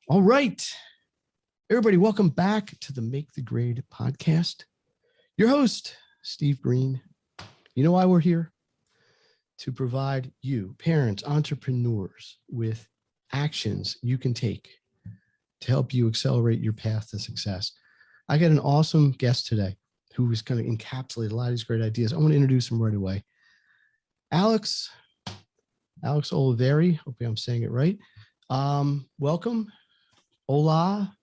All right, everybody, welcome back to the Make the Grade podcast. Your host, Steve Green. You know why we're here? To provide you, parents, entrepreneurs, with actions you can take to help you accelerate your path to success. I got an awesome guest today who is going to encapsulate a lot of these great ideas. I want to introduce him right away. Alex Oliveira. Hope I'm saying it right. Welcome. Hola.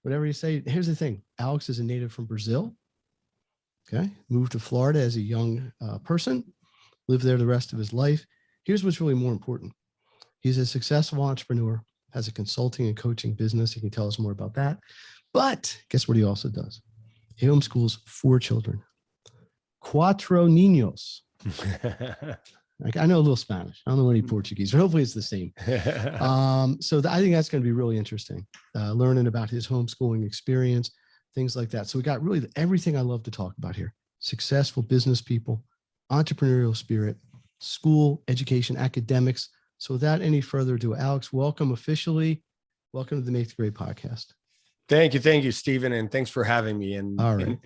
Whatever you say. Here's the thing. Alex is a native from Brazil. Okay. Moved to Florida as a young person. Lived there the rest of his life. Here's what's really more important. He's a successful entrepreneur, has a consulting and coaching business. He can tell us more about that. But guess what he also does? He homeschools 4 children. Cuatro niños. I know a little Spanish. I don't know any Portuguese, but hopefully it's the same. So I think that's going to be really interesting, learning about his homeschooling experience, things like that. So we got really everything I love to talk about here. Successful business people, entrepreneurial spirit, school, education, academics. So without any further ado, Alex, welcome officially. Welcome to the Make the Grade podcast. Thank you, Stephen, and thanks for having me. And all right,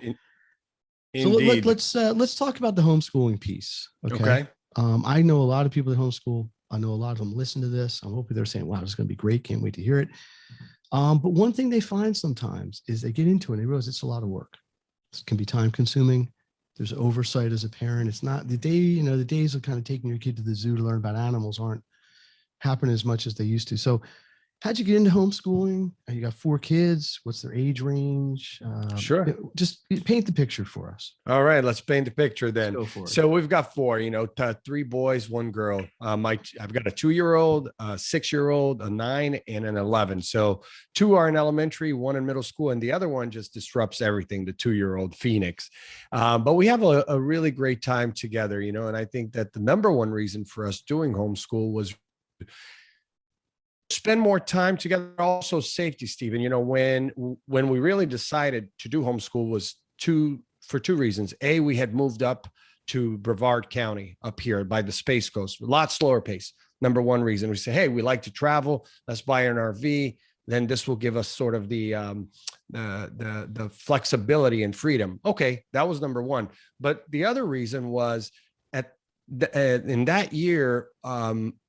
so let's talk about the homeschooling piece. Okay. I know a lot of people that homeschool. I know a lot of them listen to this. I'm hoping they're saying, "Wow, this is going to be great. Can't wait to hear it." But one thing they find sometimes is they get into it and they realize it's a lot of work. It can be time consuming. There's oversight as a parent. It's not the day, the days of kind of taking your kid to the zoo to learn about animals aren't happening as much as they used to. So how'd you get into homeschooling? You got 4 kids. What's their age range? Sure. Just paint the picture for us. All right, let's paint the picture then. Let's go for it. So we've got 4, 3 boys, 1 girl. I've got a 2-year-old, a 6-year-old, a 9, and an 11. So 2 are in elementary, 1 in middle school, and the other one just disrupts everything, the 2-year-old Phoenix. But we have a really great time together, and I think that the number one reason for us doing homeschool was spend more time together. Also safety, Stephen. When we really decided to do homeschool was for 2 reasons. A, we had moved up to Brevard County up here by the Space Coast, a lot slower pace. Number one reason. We say, hey, we like to travel. Let's buy an RV. Then this will give us sort of the flexibility and freedom. Okay, that was number one. But the other reason was in that year,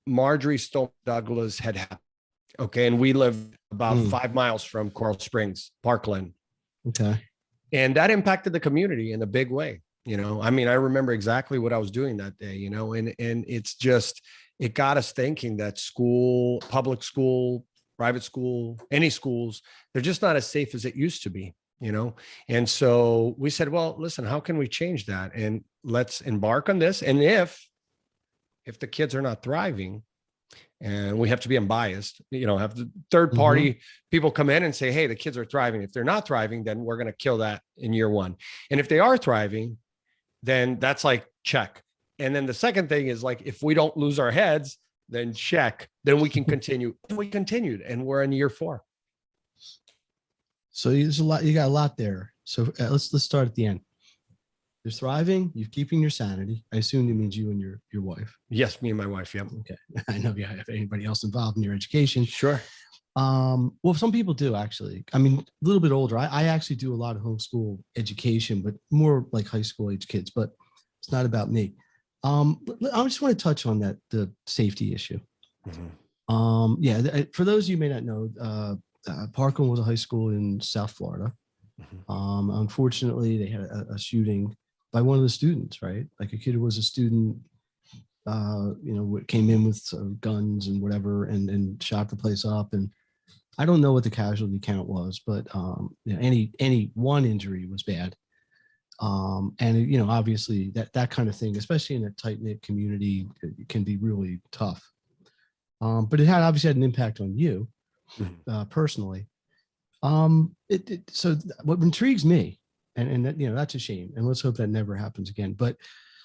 Marjorie Stoneman Douglas had happened. Okay. And we live about 5 miles from Coral Springs, Parkland. Okay. And that impacted the community in a big way. I remember exactly what I was doing that day, and it's just, it got us thinking that school, public school, private school, any schools, they're just not as safe as it used to be, And so we said, well, listen, how can we change that? And let's embark on this. And if the kids are not thriving, and we have to be unbiased, have the third party people come in and say, hey, the kids are thriving. If they're not thriving, then we're going to kill that in year 1. And if they are thriving, then that's like check. And then the second thing is like, if we don't lose our heads, then check, then we can continue. And we continued, and we're in year 4. So there's a lot, you got a lot there. So let's start at the end. You're thriving, you're keeping your sanity. I assume it means you and your wife. Yes, me and my wife. Yeah. Okay. I know you have anybody else involved in your education. Sure. Well, some people do actually. I mean, a little bit older. I actually do a lot of homeschool education, but more like high school age kids, but it's not about me. I just want to touch on the safety issue. For those of you who may not know, Parkland was a high school in South Florida. Unfortunately, they had a shooting by one of the students, right? Like a kid who was a student, came in with guns and whatever, and shot the place up. And I don't know what the casualty count was, but any one injury was bad. And obviously that kind of thing, especially in a tight knit community, can be really tough. But it obviously had an impact on you personally. So what intrigues me, and that, that's a shame, and let's hope that never happens again. But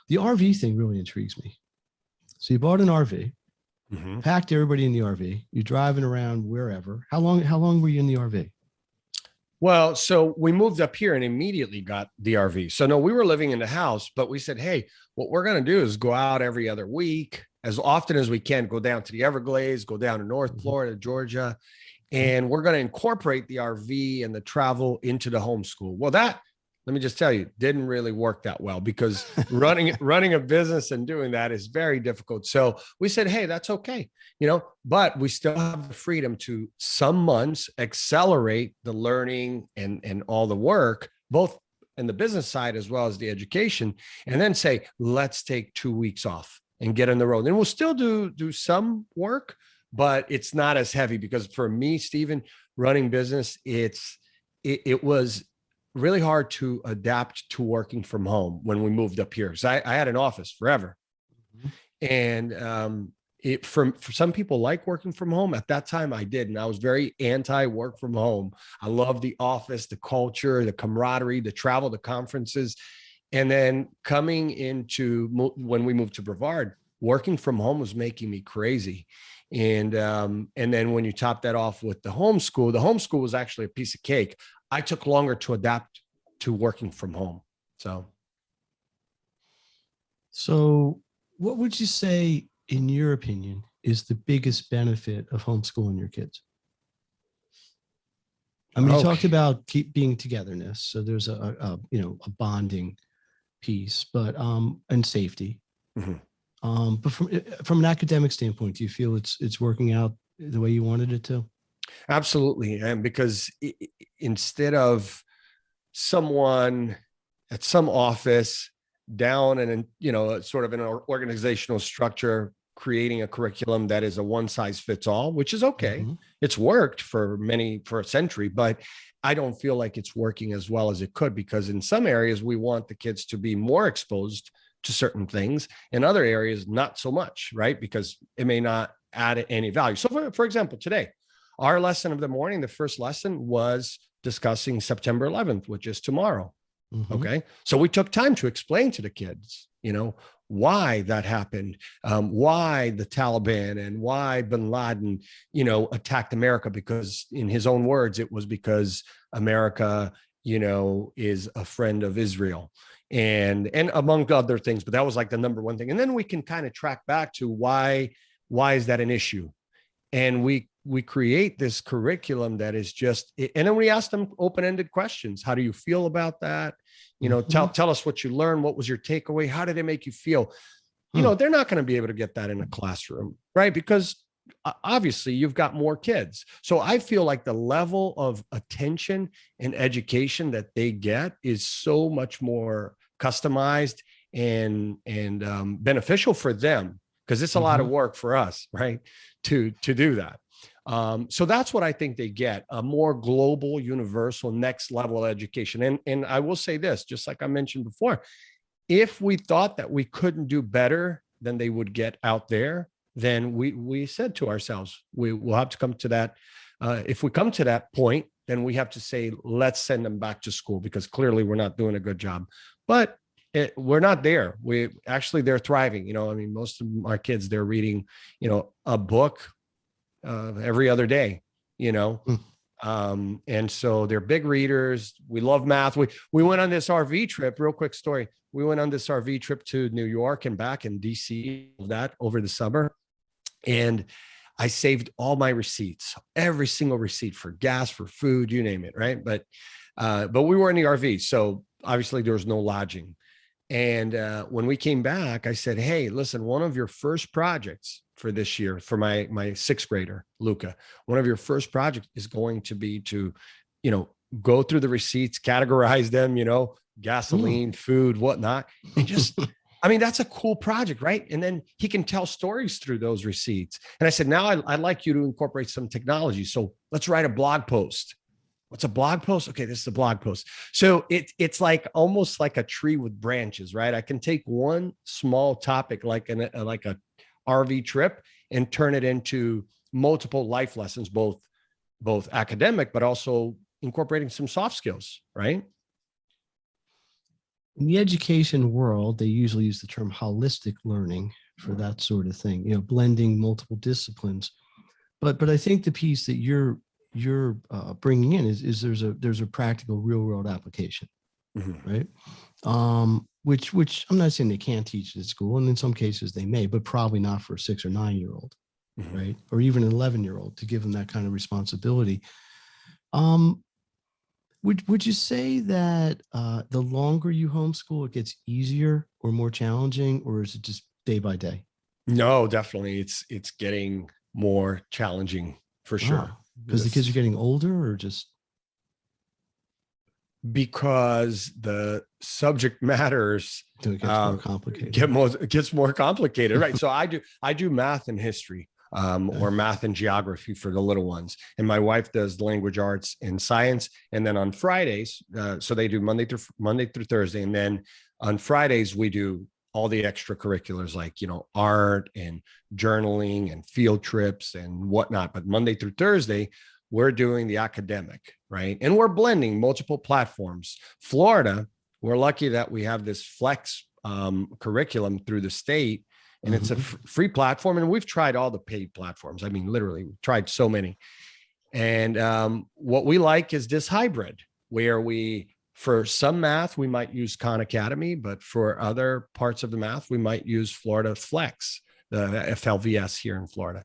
the RV thing really intrigues me. So you bought an RV, packed everybody in the RV. You're driving around wherever. How long were you in the RV? Well, so we moved up here and immediately got the RV. So no, we were living in the house, but we said, hey, what we're going to do is go out every other week, as often as we can, go down to the Everglades, go down to North Florida, Georgia. and we're going to incorporate the RV and the travel into the homeschool. Well, that, let me just tell you, didn't really work that well, because running a business and doing that is very difficult. So we said, hey, that's okay, but we still have the freedom to some months accelerate the learning and all the work, both in the business side as well as the education, and then say, let's take 2 weeks off and get on the road. And we'll still do some work, but it's not as heavy, because for me, Stephen, running business, it was really hard to adapt to working from home when we moved up here. So I had an office forever. And for some people like working from home. At that time I did. And I was very anti work from home. I love the office, the culture, the camaraderie, the travel, the conferences. And then coming into when we moved to Brevard, working from home was making me crazy. And then when you top that off with the homeschool was actually a piece of cake. I took longer to adapt to working from home. So what would you say, in your opinion, is the biggest benefit of homeschooling your kids? I mean, you talked about being togetherness. So there's a bonding piece, but and safety. But from an academic standpoint, do you feel it's working out the way you wanted it to? Absolutely. And because instead of someone at some office down and, sort of in an organizational structure, creating a curriculum that is a one size fits all, which is okay. It's worked for a century, but I don't feel like it's working as well as it could, because in some areas we want the kids to be more exposed to certain things. In other areas, not so much, right? Because it may not add any value. So for example, today, our lesson of the morning, the first lesson was discussing September 11th, which is tomorrow. Okay. So we took time to explain to the kids, why that happened, why the Taliban and why bin Laden, attacked America, because in his own words, it was because America, is a friend of Israel. And among other things, but that was like the number one thing. And then we can kind of track back to why is that an issue? And we create this curriculum that is just, and then we ask them open-ended questions. How do you feel about that? Tell us what you learned. What was your takeaway? How did it make you feel? They're not going to be able to get that in a classroom, right? Because obviously you've got more kids. So I feel like the level of attention and education that they get is so much more customized and beneficial for them, because it's a lot of work for us, right? To do that. So that's what I think they get, a more global, universal, next level education. And I will say this, just like I mentioned before, if we thought that we couldn't do better than they would get out there, then we said to ourselves, we will have to come to that. If we come to that point, then we have to say, let's send them back to school, because clearly we're not doing a good job. But we're not there. They're thriving. Most of our kids, they're reading, a book every other day, and so they're big readers. We love math. We went on this RV trip, real quick story. We went on this RV trip to New York and back, in DC, that over the summer. And I saved all my receipts, every single receipt, for gas, for food, you name it. Right. But we were in the RV. So obviously there was no lodging. And when we came back, I said, hey, listen, one of your first projects for this year, for my sixth grader, Luca, one of your first projects is going to be to, go through the receipts, categorize them, gasoline, food, whatnot. And just, that's a cool project, right? And then he can tell stories through those receipts. And I said, now I'd like you to incorporate some technology. So let's write a blog post. What's a blog post? Okay, this is a blog post. So it's like almost like a tree with branches, right? I can take one small topic like a RV trip and turn it into multiple life lessons, both academic, but also incorporating some soft skills, right? In the education world, they usually use the term holistic learning for that sort of thing, blending multiple disciplines. But I think the piece that you're bringing in is there's a practical real world application, right? Which I'm not saying they can't teach at school, and in some cases they may, but probably not for a 6 or 9 year old. Mhm. right? Or even an 11-year-old, to give them that kind of responsibility. Um, would you say that the longer you homeschool, it gets easier or more challenging, or is it just day by day? No, definitely. It's getting more challenging for sure. Ah, because the kids are getting older, or just Because the subject matters it gets more complicated? it gets more complicated, right? So I do math and history, or math and geography for the little ones, and my wife does language arts and science. And then on Fridays, so they do Monday through Thursday, and then on Fridays we do all the extracurriculars, like, art and journaling and field trips and whatnot. But Monday through Thursday, we're doing the academic, right? And we're blending multiple platforms. Florida, we're lucky that we have this flex curriculum through the state, and it's a free platform. And we've tried all the paid platforms. I mean, literally, we've tried so many. And what we like is this hybrid, where for some math, we might use Khan Academy, but for other parts of the math, we might use Florida Flex, the FLVS here in Florida.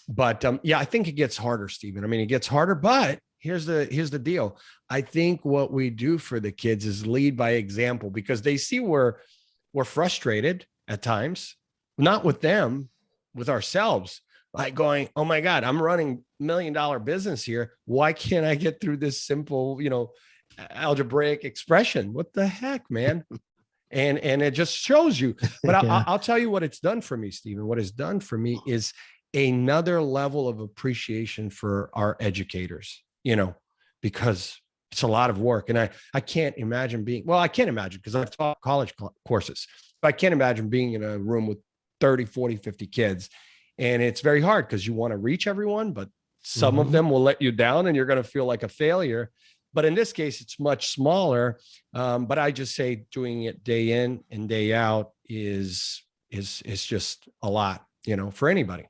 But yeah, I think it gets harder, Stephen. I mean, it gets harder, but here's the deal. I think what we do for the kids is lead by example, because they see we're frustrated at times, not with them, with ourselves, like going, oh my God, I'm running $1 million business here. Why can't I get through this simple, algebraic expression? What the heck, man? And it just shows you. But Yeah. I'll tell you what it's done for me, Stephen. What it's done for me is another level of appreciation for our educators, because it's a lot of work. And I can't imagine I can't imagine, because I've taught college courses, but I can't imagine being in a room with 30, 40, 50 kids. And it's very hard, because you want to reach everyone, but some of them will let you down and you're going to feel like a failure. But in this case, it's much smaller. But I just say doing it day in and day out is just a lot, for anybody.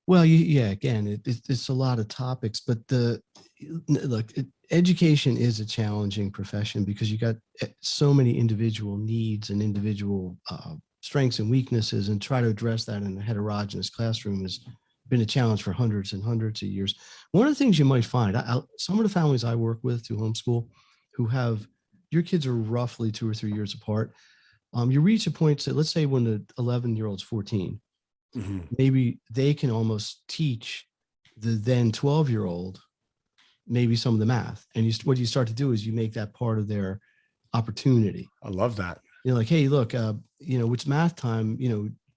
Well, yeah, again, it's a lot of topics, but education is a challenging profession, because you got so many individual needs and individual strengths and weaknesses, and try to address that in a heterogeneous classroom has been a challenge for hundreds and hundreds of years. One of the things you might find, some of the families I work with to homeschool, who have your kids are roughly 2 or 3 years apart, you reach a point, so let's say when the 11-year-old's 14, maybe they can almost teach the then 12-year-old maybe some of the math. And what you start to do is you make that part of their opportunity. I love that. Like, hey, look, it's math time.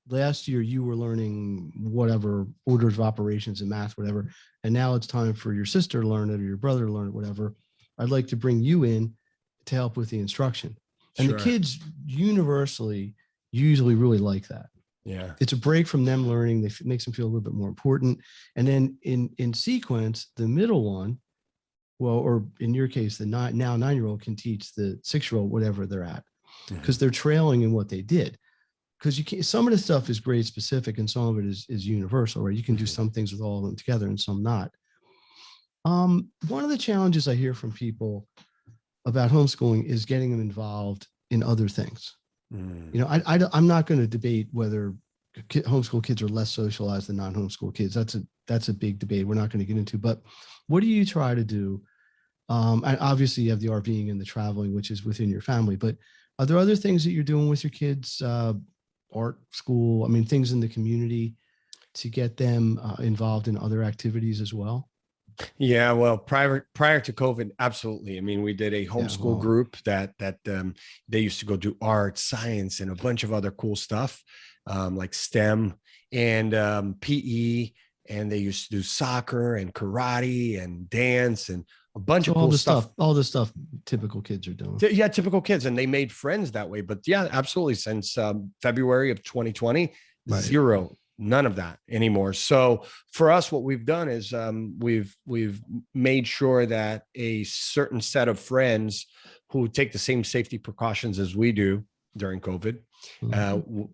Last year you were learning whatever orders of operations in math, whatever. And now it's time for your sister to learn it, or your brother to learn it, whatever. I'd like to bring you in to help with the instruction. And the kids universally usually really like that. Yeah. It's a break from them learning. It makes them feel a little bit more important. And then in sequence, the middle one, or in your case, the now 9-year-old can teach the 6-year-old whatever they're at, because they're trailing in what they did. Because some of the stuff is grade specific, and some of it is universal, right? You can do some things with all of them together and some not. One of the challenges I hear from people about homeschooling is getting them involved in other things. I'm not going to debate whether homeschool kids are less socialized than non-homeschool kids. That's a big debate we're not going to get into. But what do you try to do? And obviously you have the RVing and the traveling, which is within your family. But are there other things that you're doing with your kids? Art, school, things in the community to get them involved in other activities as well? Yeah, well, prior to COVID, absolutely. We did a homeschool group that they used to go do art, science, and a bunch of other cool stuff, like STEM and PE, and they used to do soccer and karate and dance and a bunch of cool stuff. All the stuff typical kids are doing. Yeah, typical kids, and they made friends that way. But yeah, absolutely. Since February of 2020, zero. None of that anymore. So for us, what we've done is we've made sure that a certain set of friends who take the same safety precautions as we do during COVID,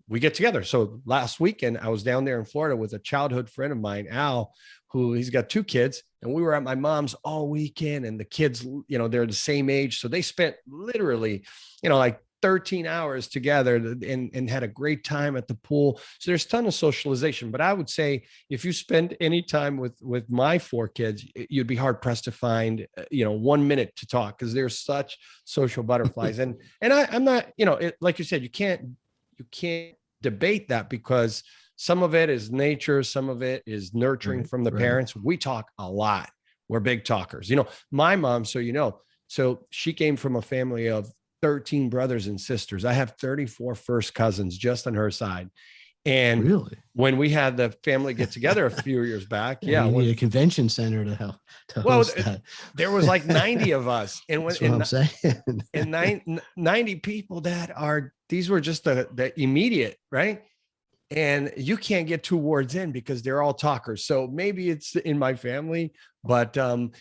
we get together. So last weekend, I was down there in Florida with a childhood friend of mine, Al, who he's got 2 kids, and we were at my mom's all weekend, and the kids, they're the same age. So they spent literally, like 13 hours together and had a great time at the pool. So there's a ton of socialization. But I would say if you spend any time with my 4 kids, you'd be hard pressed to find, 1 minute to talk, because they're such social butterflies. I'm not, like you said, you can't debate that, because some of it is nature, some of it is nurturing from the parents. We talk a lot. We're big talkers. My mom, so she came from a family of 13 brothers and sisters. I have 34 first cousins just on her side. And really, when we had the family get together a few years back, you need a convention center to help host that. There was like 90 of us, and That's what I'm saying. and 90 people these were just the immediate, right? And you can't get 2 words in because they're all talkers. So maybe it's in my family, but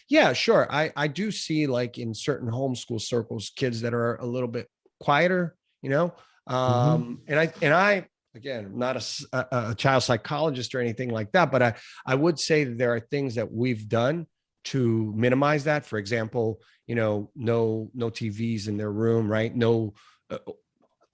yeah, sure. I do see, like, in certain homeschool circles, kids that are a little bit quieter, and I, again, I'm not a child psychologist or anything like that, but I would say that there are things that we've done to minimize that. For example, no TVs in their room, right? No,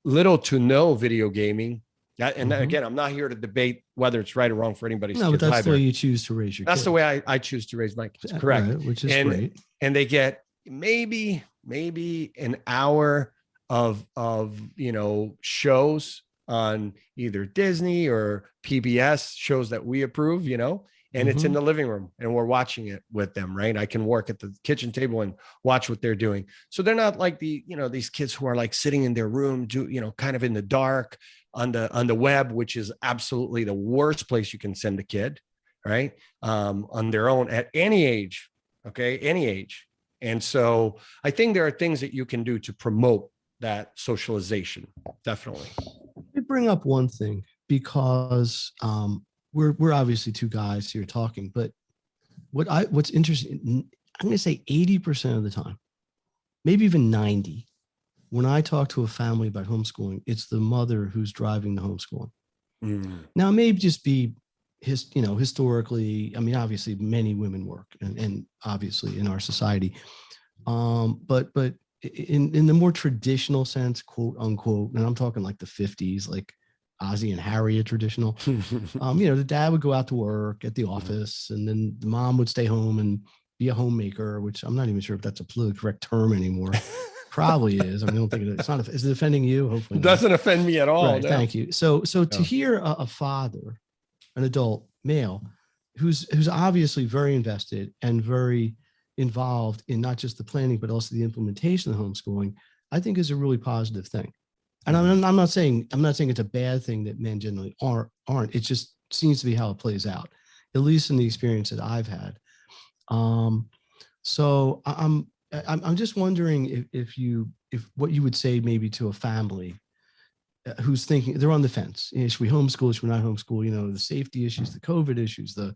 little to no video gaming. And again, I'm not here to debate whether it's right or wrong for anybody's kids. But that's either. the way you choose to raise your kids. That's the way I choose to raise my kids. Correct. Right, which is great. And they get maybe an hour of shows on either Disney or PBS, shows that we approve, and it's in the living room and we're watching it with them, right? I can work at the kitchen table and watch what they're doing. So they're not like these kids who are like sitting in their room, kind of in the dark on the web, which is absolutely the worst place you can send a kid, right? On their own at any age, okay? Any age. And so I think there are things that you can do to promote that socialization. Definitely. Let me bring up one thing, because we're obviously 2 guys here talking, but what's interesting, I'm going to say 80% of the time, maybe even 90, when I talk to a family about homeschooling, it's the mother who's driving the homeschooling. Now, it may just be historically, I mean, obviously many women work and obviously in our society. But in the more traditional sense, quote unquote, and I'm talking like the 50s, like Ozzie and Harriet traditional, the dad would go out to work at the office, and then the mom would stay home and be a homemaker, which I'm not even sure if that's a politically correct term anymore. Probably is. I mean, I don't think it's not. Is it offending you? Hopefully, it doesn't offend me at all. Right. No. Thank you. So to hear a father, an adult male, who's obviously very invested and very involved in not just the planning but also the implementation of homeschooling, I think is a really positive thing. And I'm not saying it's a bad thing that men generally aren't. It just seems to be how it plays out, at least in the experience that I've had. So I'm just wondering if what you would say maybe to a family who's thinking, they're on the fence. Should we homeschool? Should we not homeschool? The safety issues, the COVID issues, the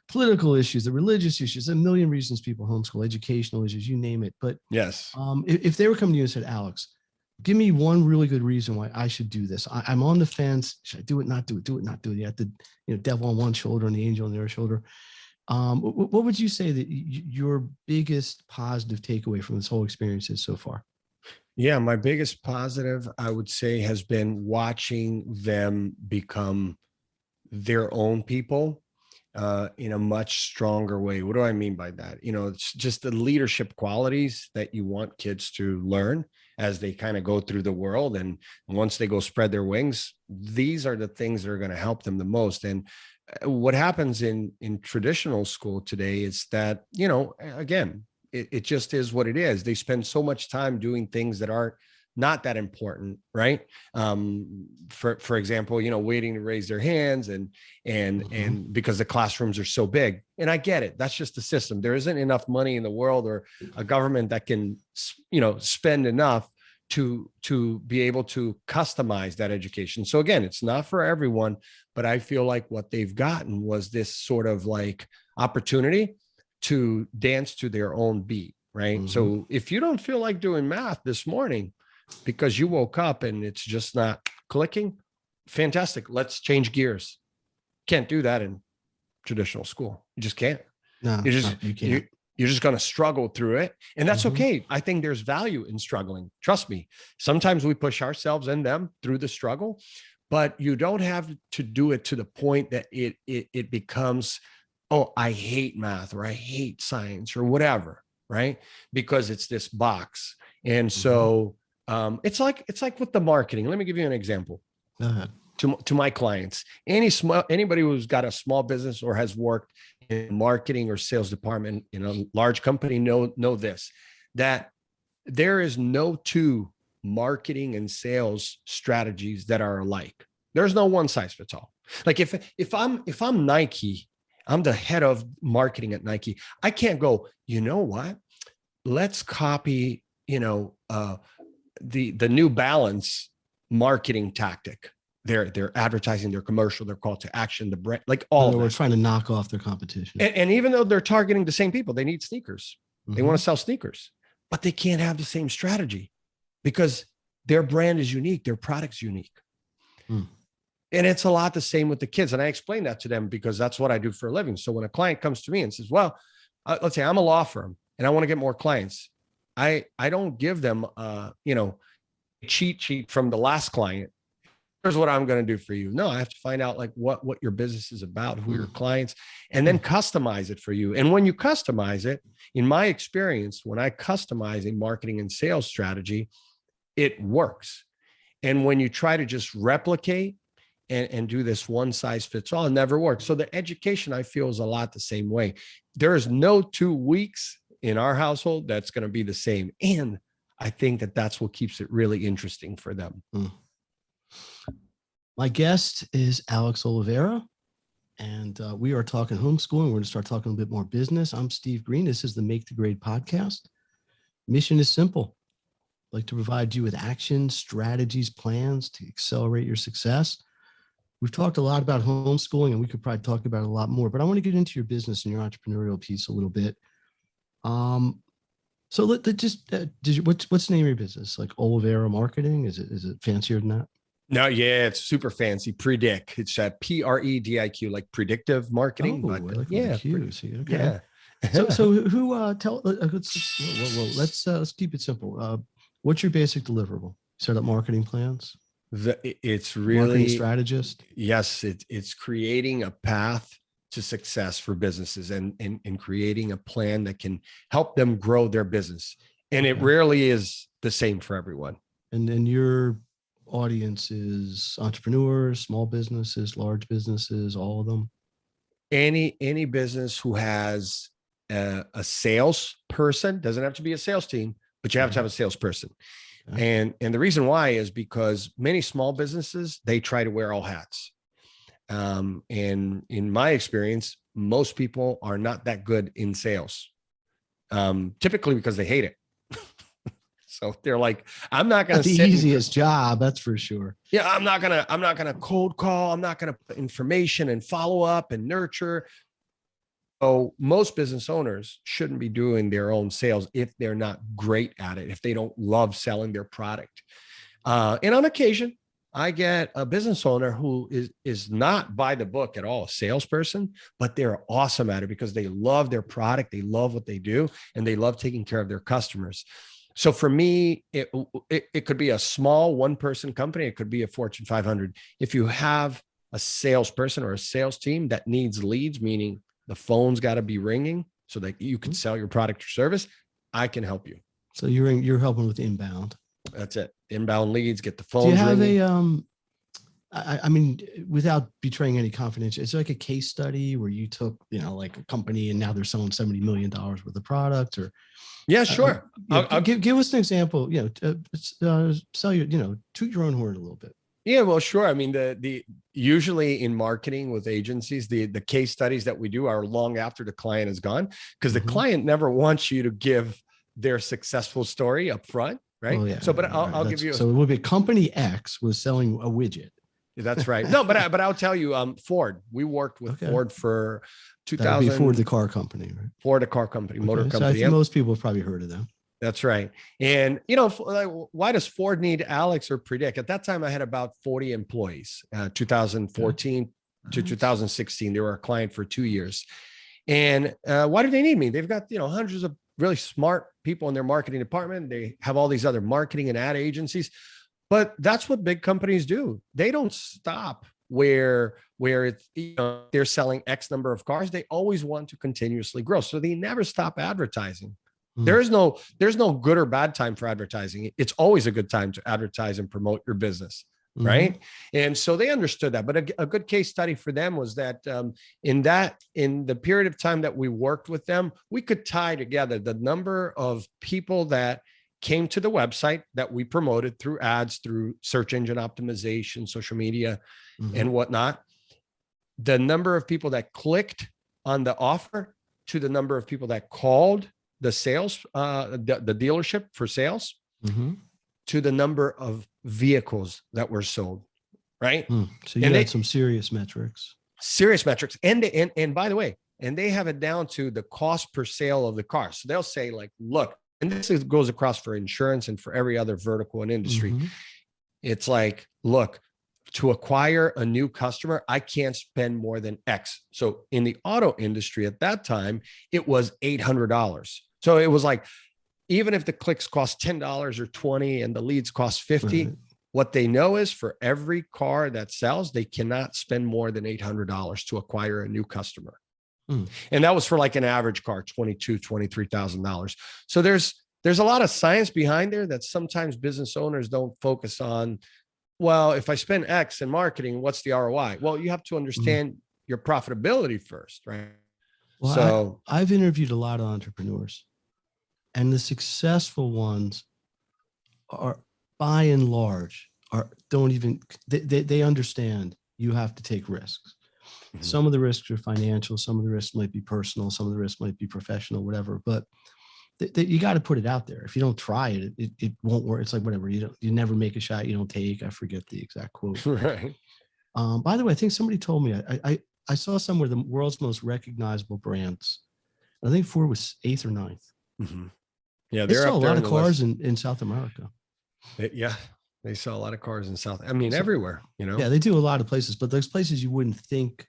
political issues, the religious issues, a million reasons people homeschool, educational issues, you name it. But yes, if they were coming to you and said, Alex, give me one really good reason why I should do this. I'm on the fence. Should I do it? Not do it? Do it? Not do it? You have the devil on one shoulder and the angel on the other shoulder. What would you say that your biggest positive takeaway from this whole experience is so far? Yeah, my biggest positive, I would say, has been watching them become their own people in a much stronger way. What do I mean by that? It's just the leadership qualities that you want kids to learn as they kind of go through the world. And once they go spread their wings, these are the things that are going to help them the most. And what happens in traditional school today is that, again, it just is what it is. They spend so much time doing things that aren't not that important, right? For example, waiting to raise their hands and because the classrooms are so big. And I get it. That's just the system. There isn't enough money in the world or a government that can, spend enough to be able to customize that education. So again, it's not for everyone, but I feel like what they've gotten was this sort of like opportunity to dance to their own beat, right? So if you don't feel like doing math this morning because you woke up and it's just not clicking, fantastic. Let's change gears. Can't do that in traditional school. You just can't. No, you can't. You're just going to struggle through it. And that's Mhm. okay. I think there's value in struggling. Trust me. Sometimes we push ourselves and them through the struggle, but you don't have to do it to the point that it becomes, oh, I hate math or I hate science or whatever, right? Because it's this box. And so it's like with the marketing. Let me give you an example. Go ahead. To my clients, anybody who's got a small business or has worked in marketing or sales department in a large company know this, that there is no two marketing and sales strategies that are alike. There's no one size fits all. Like if I'm Nike, I'm the head of marketing at Nike. I can't go, you know what? Let's copy, the New Balance marketing tactic. Their advertising, their commercial, their call to action, the brand, like all of We're that. trying to knock off their competition. And even though they're targeting the same people, they need sneakers. They want to sell sneakers, but they can't have the same strategy because their brand is unique. Their product's unique. And it's a lot the same with the kids. And I explain that to them because that's what I do for a living. So when a client comes to me and says, well, let's say I'm a law firm and I want to get more clients. I don't give them, a cheat sheet from the last client. Here's what I'm going to do for you. No, I have to find out like what your business is about, who your clients, and then customize it for you. And when you customize it, in my experience, when I customize a marketing and sales strategy, it works. And when you try to just replicate and do this one size fits all, it never works. So the education, I feel, is a lot the same way. There is no 2 weeks in our household that's going to be the same. And I think that that's what keeps it really interesting for them. My guest is Alex Oliveira, and we are talking homeschooling. We're going to start talking a bit more business. I'm Steve Green. This is the Make the Grade podcast. Mission is simple. I'd like to provide you with actions, strategies, plans to accelerate your success. We've talked a lot about homeschooling, and we could probably talk about it a lot more, but I want to get into your business and your entrepreneurial piece a little bit. So let's just, what's the name of your business? Like Oliveira Marketing? Is it fancier than that? No, yeah, it's super fancy. Predict. It's PREDIQ, like predictive marketing. Oh, but I like yeah, the Q. See, okay. Yeah. So who tell? Let's keep it simple. What's your basic deliverable? Set up marketing plans. It's Marketing really strategist. Yes, it's creating a path to success for businesses and creating a plan that can help them grow their business. And it rarely is the same for everyone. And then your audience is entrepreneurs, small businesses, large businesses, all of them. Any business who has a salesperson, doesn't have to be a sales team, but you have to have a salesperson. And the reason why is because many small businesses, they try to wear all hats. And in my experience, most people are not that good in sales, typically because they hate it. So they're like, I'm not going to the easiest job, that's for sure. Yeah, I'm not going to cold call. I'm not going to put information and follow up and nurture. So most business owners shouldn't be doing their own sales if they're not great at it, if they don't love selling their product. And on occasion, I get a business owner who is not by the book at all, a salesperson, but they're awesome at it because they love their product, they love what they do, and they love taking care of their customers. So for me, it could be a small one-person company. It could be a Fortune 500. If you have a salesperson or a sales team that needs leads, meaning the phone's got to be ringing so that you can sell your product or service, I can help you. So you're helping with inbound. That's it. Inbound leads, get the phones Do you have ringing. I mean, without betraying any confidence, it's like a case study where you took, like a company and now they're selling $70 million worth of product, or yeah, sure. I'll give us an example, sell your, toot your own horn a little bit. Yeah, well, sure. I mean, the usually in marketing with agencies, the case studies that we do are long after the client is gone, because the client never wants you to give their successful story up front, right? Oh, yeah, so, but I'll give you. So it would be company X was selling a widget. That's right. No, but I'll tell you, Ford. We worked with Ford for 2000. That would be Ford, the car company, right? Ford, a car company, motor company. So I think most people have probably heard of them. That's right. And, why does Ford need Alex or Predict? At that time, I had about 40 employees, 2014 to 2016. They were a client for 2 years. And why do they need me? They've got, hundreds of really smart people in their marketing department. They have all these other marketing and ad agencies, but that's what big companies do. They don't stop where it's, they're selling X number of cars. They always want to continuously grow. So they never stop advertising. There's no good or bad time for advertising. It's always a good time to advertise and promote your business. Right. And so they understood that. But a good case study for them was that in the period of time that we worked with them, we could tie together the number of people that came to the website that we promoted through ads, through search engine optimization, social media, and whatnot, the number of people that clicked on the offer to the number of people that called the sales, the dealership for sales, to the number of vehicles that were sold, right? So you had some serious metrics. And by the way, and they have it down to the cost per sale of the car. So they'll say like, look, and this goes across for insurance and for every other vertical in industry. It's like, look, to acquire a new customer, I can't spend more than X. So in the auto industry at that time, it was $800. So it was like, even if the clicks cost $10 or $20 and the leads cost $50, what they know is for every car that sells, they cannot spend more than $800 to acquire a new customer. And that was for like an average car, $22,000, $23,000. So there's a lot of science behind there that sometimes business owners don't focus on. Well, if I spend X in marketing, what's the ROI? Well, you have to understand your profitability first, right? Well, so I've interviewed a lot of entrepreneurs. And the successful ones are, by and large, they understand you have to take risks. Some of the risks are financial, some of the risks might be personal, some of the risks might be professional, whatever. But you got to put it out there. If you don't try it, it won't work. It's like whatever. You never make a shot you don't take. I forget the exact quote. Right. By the way, I think somebody told me I saw somewhere the world's most recognizable brands. I think Ford was 8th or 9th. Yeah, they saw a lot of cars in South America. They saw a lot of cars in South. I mean, everywhere, Yeah, they do a lot of places, but those places you wouldn't think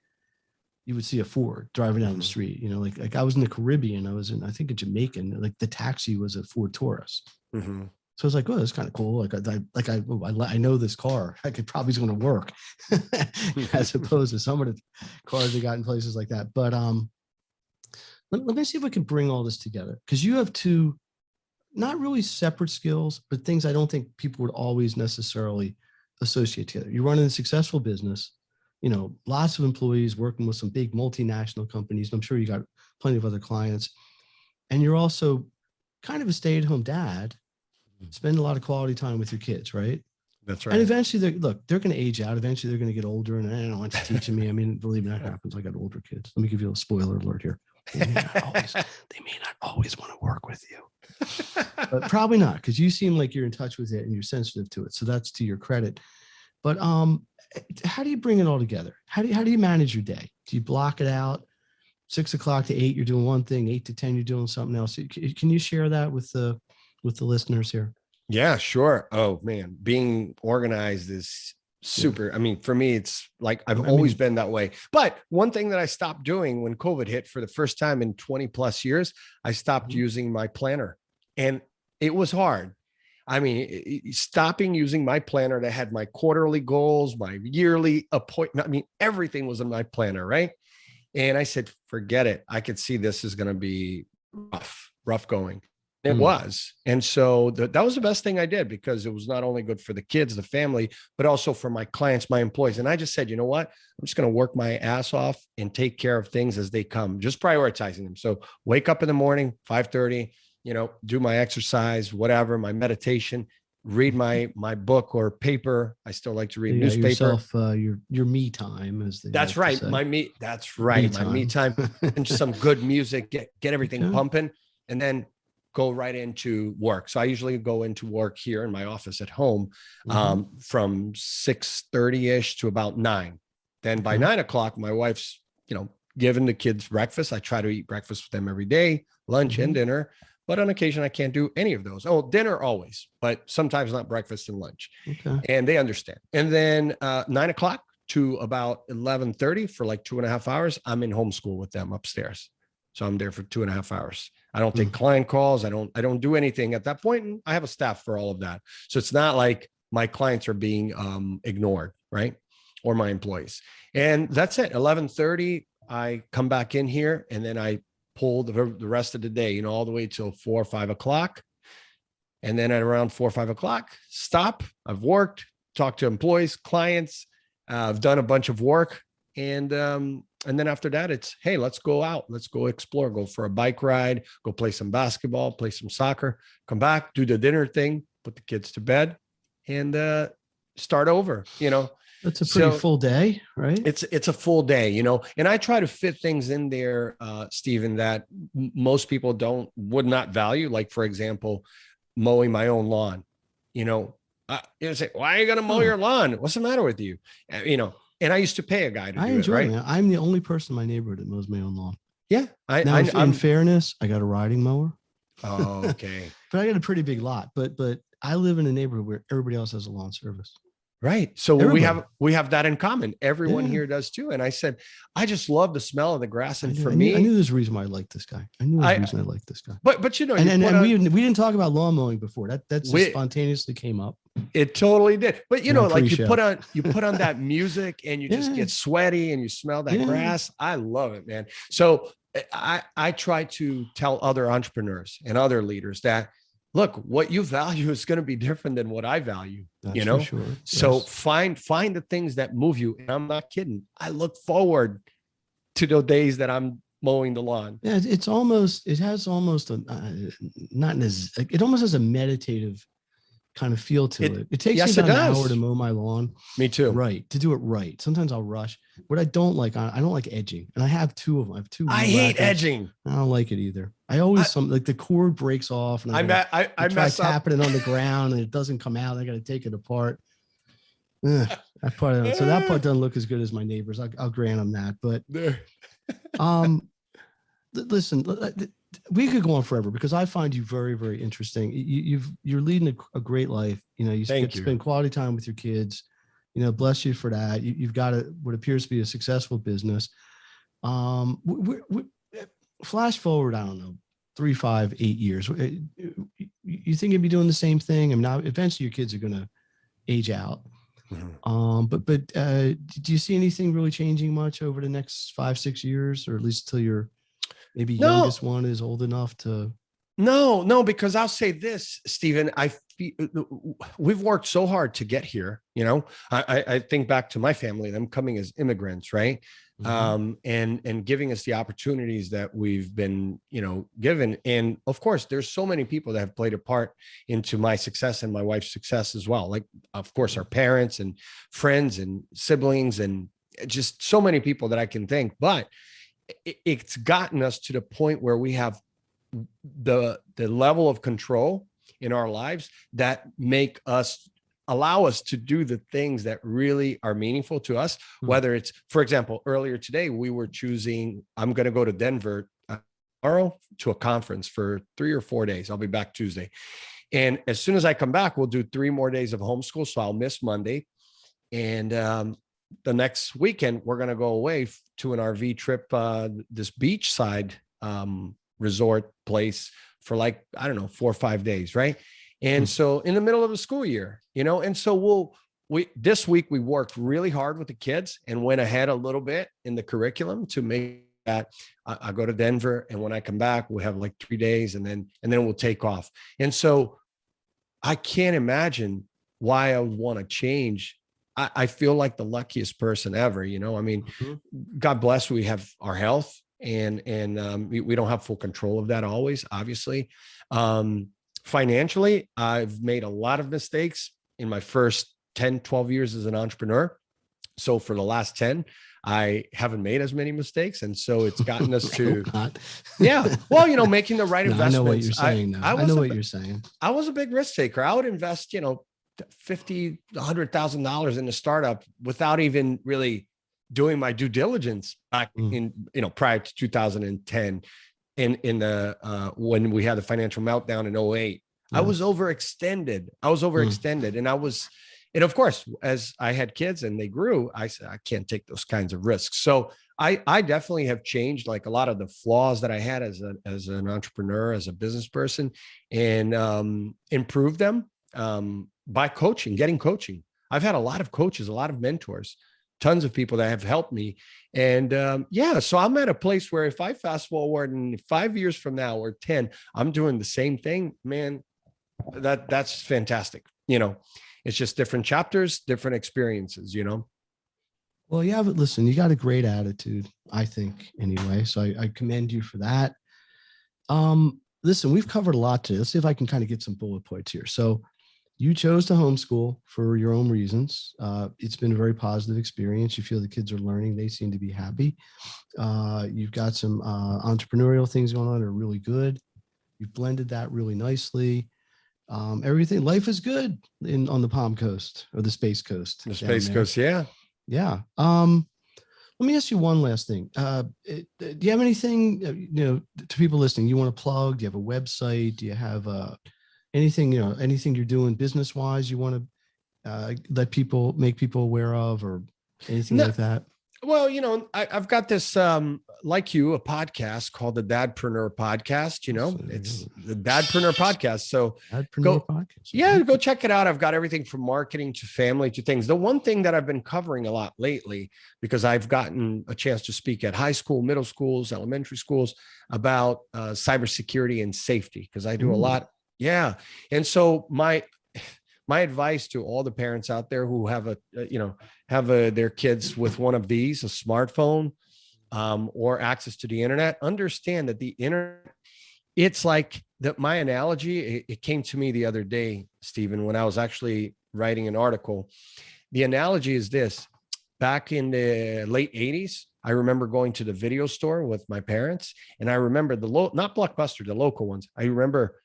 you would see a Ford driving down the street. Like I was in the Caribbean. I think a Jamaican. Like the taxi was a Ford Taurus. So I was like, oh, that's kind of cool. I know this car. It's probably going to work, as opposed to some of the cars they got in places like that. But let me see if I can bring all this together, because you have two not really separate skills, but things I don't think people would always necessarily associate together. You're running a successful business, lots of employees, working with some big multinational companies. I'm sure you got plenty of other clients. And you're also kind of a stay-at-home dad, spend a lot of quality time with your kids, right? That's right. And eventually they're going to age out. Eventually they're going to get older, and I don't want to teaching me. I mean, believe me, that happens. I got older kids. Let me give you a spoiler alert here. They may not always want to work with you. But probably not, because you seem like you're in touch with it and you're sensitive to it. So that's to your credit. But how do you bring it all together? How do you manage your day? Do you block it out? 6 o'clock to 8, you're doing one thing. 8 to 10, you're doing something else. Can you share that with the listeners here? Yeah, sure. Oh man, being organized is super. I mean, for me, it's like I've always been that way. But one thing that I stopped doing when COVID hit for the first time in 20 plus years, I stopped using my planner, and it was hard. I mean, stopping using my planner that had my quarterly goals, my yearly appointment. I mean, everything was in my planner, right? And I said, forget it. I could see this is going to be rough going. It was. And so that was the best thing I did, because it was not only good for the kids, the family, but also for my clients, my employees. And I just said, you know what, I'm just going to work my ass off and take care of things as they come, just prioritizing them. So wake up in the morning, 5:30, do my exercise, whatever, my meditation, read my book or paper. I still like to read newspaper. Yourself, your me time, as they that's like right. That's right. My me time and some good music, get everything pumping, and then go right into work. So I usually go into work here in my office at home from 6:30-ish to about 9. Then by 9 o'clock, my wife's, giving the kids breakfast. I try to eat breakfast with them every day, lunch and dinner. But on occasion, I can't do any of those. Oh, dinner always, but sometimes not breakfast and lunch. Okay. And they understand. And then 9 o'clock to about 11:30 for like 2.5 hours, I'm in homeschool with them upstairs. So I'm there for 2.5 hours. I don't take client calls. I don't do anything at that point. And I have a staff for all of that. So it's not like my clients are being ignored, right? Or my employees. And that's it. 11:30, I come back in here, and then I pull the rest of the day, you know, all the way till 4 or 5 o'clock. And then at around 4 or 5 o'clock, stop. I've worked, talked to employees, clients. I've done a bunch of work. And then after that, it's, hey, let's go out. Let's go explore, go for a bike ride, go play some basketball, play some soccer, come back, do the dinner thing, put the kids to bed, and start over, you know. That's a pretty full day, right? It's a full day, you know, and I try to fit things in there, Stephen, that most people would not value. Like, for example, mowing my own lawn, you know, you say, why are you going to mow your lawn? What's the matter with you? You know, and I used to pay a guy to do it, right? It. I'm the only person in my neighborhood that mows my own lawn. Yeah. In fairness, I got a riding mower. Oh, okay. But I got a pretty big lot, but I live in a neighborhood where everybody else has a lawn service. Right. So we have that in common. Everyone here does too. And I said, I just love the smell of the grass. And I knew there's a reason why I like this guy. I knew there's a reason I like this guy. But you know, and we didn't talk about lawn mowing before. That spontaneously came up. It totally did. But you know, like you put on that music and you just get sweaty and you smell that grass. I love it, man. So I try to tell other entrepreneurs and other leaders that, look, what you value is going to be different than what I value. That's you know, for sure. So find the things that move you. And I'm not kidding. I look forward to the days that I'm mowing the lawn. Yeah, it almost has a meditative kind of feel to it. It takes me about an hour to mow my lawn. Me too. Right. To do it right. Sometimes I'll rush. What I don't like edging. And I have two of them. I have two. I hate edging. I don't like it either. I always like the cord breaks off and I try tapping it on the ground and it doesn't come out. I got to take it apart. So that part doesn't look as good as my neighbors. I'll grant them that. But listen, we could go on forever because I find you very, very interesting. You're leading a great life. You know, you spend quality time with your kids. You know, bless you for that. You've got what appears to be a successful business. Flash forward, I don't know, 3, 5, 8 years. You think you'd be doing the same thing? I mean, now eventually your kids are going to age out. But do you see anything really changing much over the next 5, 6 years, or at least till your maybe youngest one is old enough to? No, because I'll say this, Stephen, we've worked so hard to get here. You know, I think back to my family, them coming as immigrants, right? And giving us the opportunities that we've been, you know, given. And of course, there's so many people that have played a part into my success and my wife's success as well. Like, of course, our parents and friends and siblings and just so many people that I can thank. But it's gotten us to the point where we have the level of control in our lives that allow us to do the things that really are meaningful to us. Whether it's, for example, earlier today, we were choosing, I'm going to go to Denver tomorrow to a conference for 3 or 4 days. I'll be back Tuesday. And as soon as I come back, we'll do 3 more days of homeschool. So I'll miss Monday. And the next weekend, we're going to go away to an RV trip, this beachside resort place for like, I don't know, 4 or 5 days. Right. And so in the middle of the school year, you know, and so this week we worked really hard with the kids and went ahead a little bit in the curriculum to make that I go to Denver. And when I come back, we'll have like 3 days and then we'll take off. And so I can't imagine why I would want to change. I feel like the luckiest person ever, you know, I mean, God bless, we have our health and we don't have full control of that always, obviously. Financially, I've made a lot of mistakes in my first 10, 12 years as an entrepreneur. So for the last 10, I haven't made as many mistakes. And so it's gotten us to, well, you know, making the right investments. I know what you're saying. I know what you're saying. I was a big risk taker. I would invest, you know, $50,000, $100,000 in a startup without even really doing my due diligence back in, you know, prior to 2010 in the, when we had the financial meltdown in 2008, I was overextended. And of course, as I had kids and they grew, I said, I can't take those kinds of risks. So I definitely have changed like a lot of the flaws that I had as an entrepreneur, as a business person, and improved them by coaching, getting coaching. I've had a lot of coaches, a lot of mentors, tons of people that have helped me. And yeah, so I'm at a place where if I fast forward and 5 years from now or 10, I'm doing the same thing, man, that's fantastic. You know, it's just different chapters, different experiences, you know? Well, yeah, but listen, you got a great attitude, I think, anyway. So I commend you for that. Listen, we've covered a lot today. Let's see if I can kind of get some bullet points here. So you chose to homeschool for your own reasons. It's been a very positive experience. You feel the kids are learning. They seem to be happy. You've got some entrepreneurial things going on that are really good. You've blended that really nicely. Everything, life is good on the Palm Coast or the Space Coast. The Space Coast, yeah. Yeah. Let me ask you one last thing. Do you have anything, to people listening, you want to plug? Do you have a website? Do you have anything, anything you're doing business wise you want to make people aware of, or anything like that? Well, I've got this, like you, a podcast called the Dadpreneur Podcast. It's the Dadpreneur Podcast. So go check it out. I've got everything from marketing to family to things. The one thing that I've been covering a lot lately, because I've gotten a chance to speak at high school, middle schools, elementary schools about cybersecurity and safety, because I do a lot. Yeah. And so my advice to all the parents out there who have their kids with one of these, a smartphone, or access to the internet, understand that the internet, it's like that. My analogy, it came to me the other day, Stephen, when I was actually writing an article. The analogy is this: back in the late 80s, I remember going to the video store with my parents, and I remember not Blockbuster, the local ones. I remember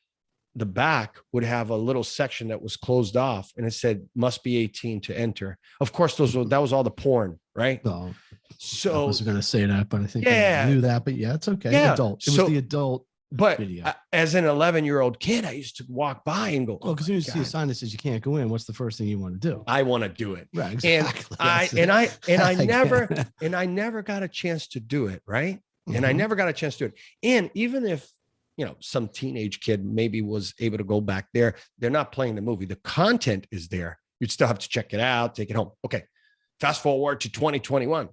the back would have a little section that was closed off, and it said must be 18 to enter. Of course, that was all the porn, right? Oh, so I wasn't going to say that, but I think I knew that. But yeah, it's okay. Yeah. Adult. It was the adult. But video. As an 11-year-old kid, I used to walk by and go, well, because you see a sign that says you can't go in. What's the first thing you want to do? I want to do it. Right. Exactly. And I never got a chance to do it. Right. Mm-hmm. And I never got a chance to do it. And even if, some teenage kid maybe was able to go back there, they're not playing the movie. The content is there. You'd still have to check it out, take it home. Okay. Fast forward to 2021.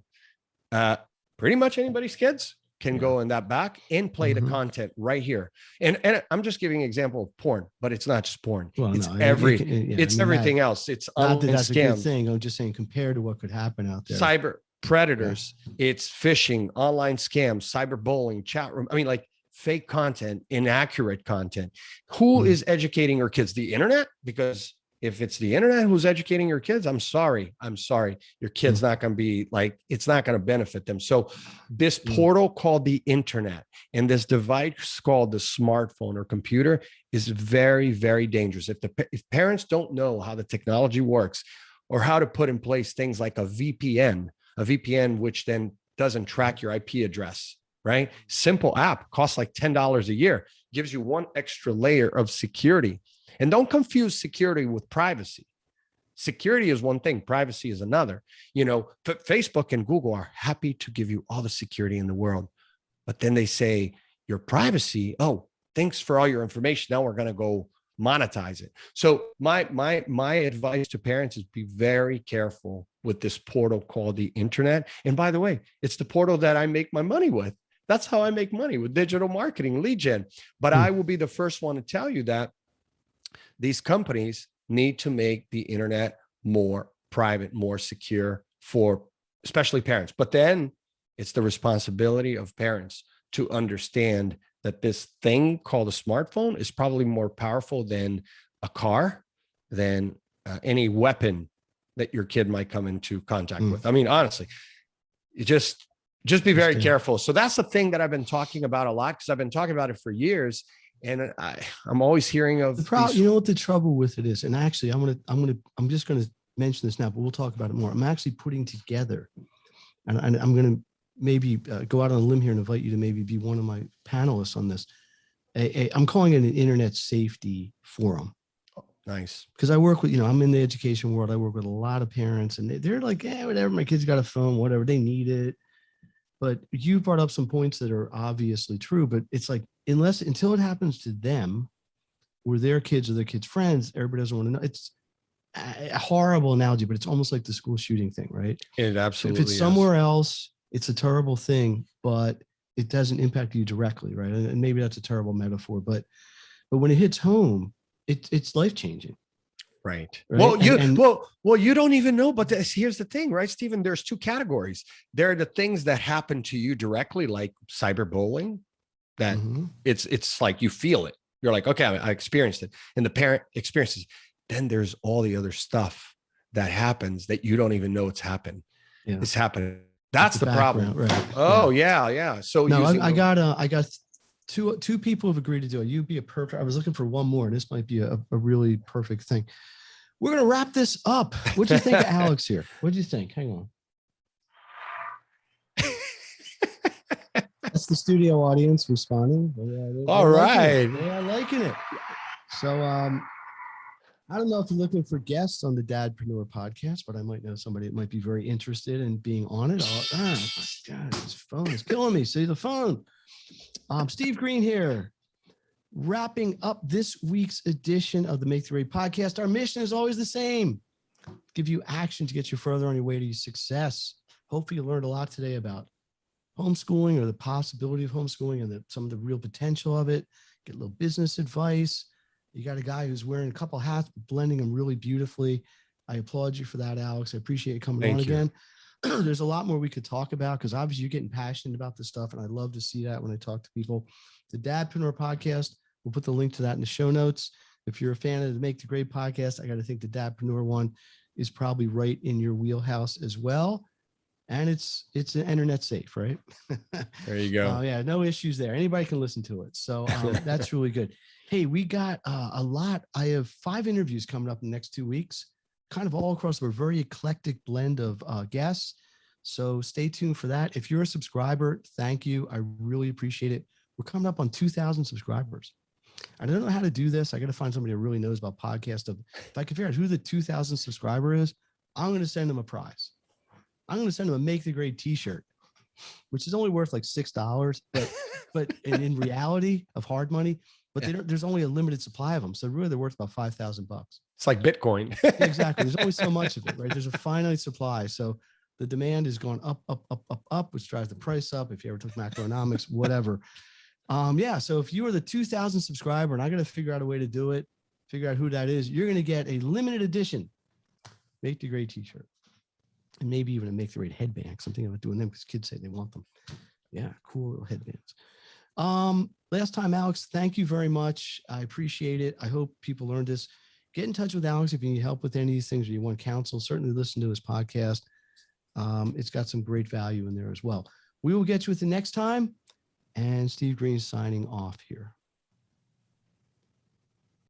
Pretty much anybody's kids can go in that back and play the content right here. And I'm just giving an example of porn, but it's not just porn. Well, it's everything else. It's online that's scams. A good thing. I'm just saying, compared to what could happen out there. Cyber predators, it's phishing, online scams, cyberbullying, chat room. I mean, like fake content, inaccurate content. Who is educating your kids? The internet? Because if it's the internet who's educating your kids, I'm sorry. Your kid's not going to be like, it's not going to benefit them. So this portal called the internet and this device called the smartphone or computer is very, very dangerous. If parents don't know how the technology works or how to put in place things like a VPN, which then doesn't track your IP address, right? Simple app, costs like $10 a year, gives you one extra layer of security. And don't confuse security with privacy. Security is one thing, privacy is another. Facebook and Google are happy to give you all the security in the world, but then they say your privacy, oh, thanks for all your information. Now we're going to go monetize it. So my advice to parents is be very careful with this portal called the internet. And by the way, it's the portal that I make my money with. That's how I make money, with digital marketing, lead gen. But I will be the first one to tell you that these companies need to make the internet more private, more secure for especially parents. But then it's the responsibility of parents to understand that this thing called a smartphone is probably more powerful than a car, than any weapon that your kid might come into contact with. I mean, honestly, you just be very careful. So that's the thing that I've been talking about a lot, because I've been talking about it for years. And I'm always hearing of you know what the trouble with it is. And actually, I'm just going to mention this now, but we'll talk about it more. I'm actually putting together, and I'm going to maybe go out on a limb here and invite you to maybe be one of my panelists on this. I'm calling it an internet safety forum. Oh, nice. Because I work with, I'm in the education world. I work with a lot of parents, and they're like, whatever, my kid's got a phone, whatever, they need it. But you brought up some points that are obviously true, but it's like, until it happens to them or their kids or their kids' friends, everybody doesn't want to know. It's a horrible analogy, but it's almost like the school shooting thing, right? It So absolutely if it's is. somewhere else, it's a terrible thing, but it doesn't impact you directly, right? And maybe that's a terrible metaphor, but when it hits home, it's life changing. Right. Right. Well, you don't even know, but here's the thing, right, Stephen? There's two categories. There are the things that happen to you directly, like cyberbullying, that it's like you feel it. You're like, okay, I experienced it, and the parent experiences. Then there's all the other stuff that happens that you don't even know it's happened. Yeah. It's happening. That's the problem. Right. Oh yeah. So no, I got two people have agreed to do it. You'd be a perfect. I was looking for one more, and this might be a really perfect thing. We're gonna wrap this up. What do you think of Alex here? What do you think? Hang on. That's the studio audience responding. All right. They are liking it. So I don't know if you're looking for guests on the Dadpreneur podcast, but I might know somebody that might be very interested in being on it. Oh my God, this phone is killing me. See the phone. Steve Green here, wrapping up this week's edition of the Make the Grade podcast. Our mission is always the same: give you action to get you further on your way to your success. Hopefully you learned a lot today about homeschooling or the possibility of homeschooling and some of the real potential of it. Get a little business advice. You got a guy who's wearing a couple hats, blending them really beautifully. I applaud you for that, Alex. I appreciate you coming on again. There's a lot more we could talk about because obviously you're getting passionate about this stuff, and I love to see that when I talk to people. The Dadpreneur podcast, we'll put the link to that in the show notes. If you're a fan of the Make the Grade podcast, I got to think the Dadpreneur one is probably right in your wheelhouse as well. And it's internet safe, right? There you go. Yeah, no issues there. Anybody can listen to it. So that's really good. Hey, we got a lot. I have 5 interviews coming up in the next 2 weeks, kind of all across. We're a very eclectic blend of guests. So stay tuned for that. If you're a subscriber, thank you. I really appreciate it. We're coming up on 2,000 subscribers. I don't know how to do this. I got to find somebody who really knows about podcasts. If I can figure out who the 2,000 subscriber is, I'm going to send them a prize. I'm going to send them a Make the Grade t-shirt, which is only worth like $6, but in reality of hard money, but there's only a limited supply of them. So really they're worth about $5,000. It's like Bitcoin. Exactly. There's only so much of it, right? There's a finite supply. So the demand is going up, which drives the price up. If you ever took macroeconomics, whatever. Yeah. So if you are the 2,000 subscriber and I got to figure out a way to do it, figure out who that is, you're going to get a limited edition Make the Grade t-shirt. And maybe even a Make the Grade headband, something about doing them because kids say they want them. Yeah, cool little headbands. Last time, Alex, thank you very much. I appreciate it. I hope people learned this. Get in touch with Alex if you need help with any of these things or you want counsel. Certainly listen to his podcast. It's got some great value in there as well. We will get you with the next time. And Steve Green signing off here.